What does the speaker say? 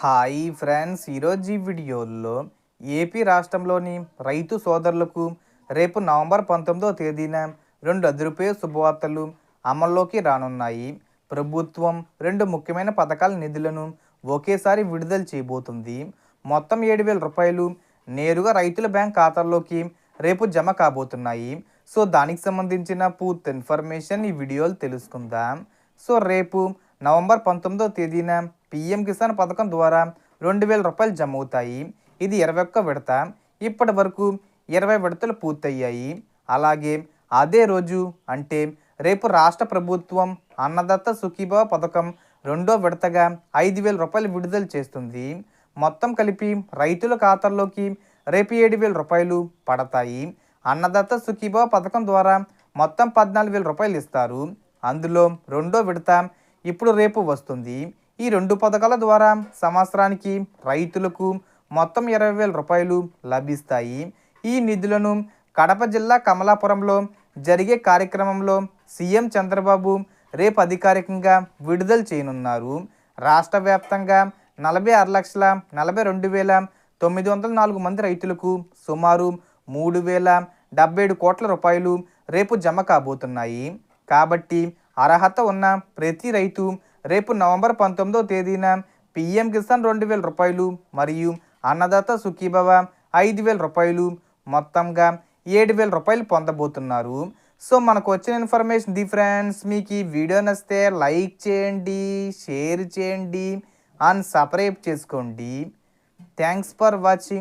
Hi friends, ఈరోజు ఈ వీడియోలో ఏపీ రాష్ట్రంలోని రైతు సోదరులకు రేపు నవంబర్ 19వ తేదీన రెండు అదిరిపోయే శుభవార్తలు అమల్లోకి రానున్నాయి. ప్రభుత్వం రెండు ముఖ్యమైన పథకాల నిధులను ఒకేసారి విడుదల చేయబోతుంది. మొత్తం 7,000 రూపాయలు నేరుగా రైతుల బ్యాంక్ ఖాతాల్లోకి రేపు జమ కాబోతున్నాయి. సో దానికి సంబంధించిన పూర్తి ఇన్ఫర్మేషన్ ఈ వీడియోలో తెలుసుకుందాం. సో రేపు నవంబర్ 19వ తేదీన పీఎం కిసాన్ పథకం ద్వారా 2,000 రూపాయలు జమ అవుతాయి. ఇది 21 విడత. ఇప్పటి వరకు 20 విడతలు పూర్తయ్యాయి. అలాగే అదే రోజు అంటే రేపు రాష్ట్ర ప్రభుత్వం అన్నదాత సుఖీభవ పథకం రెండో విడతగా 5,000 రూపాయలు విడుదల చేస్తుంది. మొత్తం కలిపి రైతుల ఖాతాల్లోకి రేపు 7,000 రూపాయలు పడతాయి. అన్నదాత సుఖీభవ పథకం ద్వారా మొత్తం 14,000 రూపాయలు ఇస్తారు. అందులో రెండో విడత ఇప్పుడు రేపు వస్తుంది. ఈ రెండు పథకాల ద్వారా సంవత్సరానికి రైతులకు మొత్తం 20,000 రూపాయలు లభిస్తాయి. ఈ నిధులను కడప జిల్లా కమలాపురంలో జరిగే కార్యక్రమంలో సీఎం చంద్రబాబు రేపు అధికారికంగా విడుదల చేయనున్నారు. రాష్ట్ర వ్యాప్తంగా 46,42,904 మంది రైతులకు సుమారు 3,077 కోట్ల రూపాయలు రేపు జమ కాబోతున్నాయి. కాబట్టి అర్హత ఉన్న ప్రతి రైతు రేపు నవంబర్ 19వ తేదీన పీఎం కిసాన్ 2,000 రూపాయలు మరియు అన్నదాత సుఖీభవ 5,000 రూపాయలు మొత్తంగా 7,000 రూపాయలు పొందబోతున్నారు. సో మనకు వచ్చిన ఇన్ఫర్మేషన్ ది ఫ్రెండ్స్. మీకు ఈ వీడియో నచ్చితే లైక్ చేయండి, షేర్ చేయండి అండ్ సబ్స్క్రైబ్ చేసుకోండి. Thanks for watching.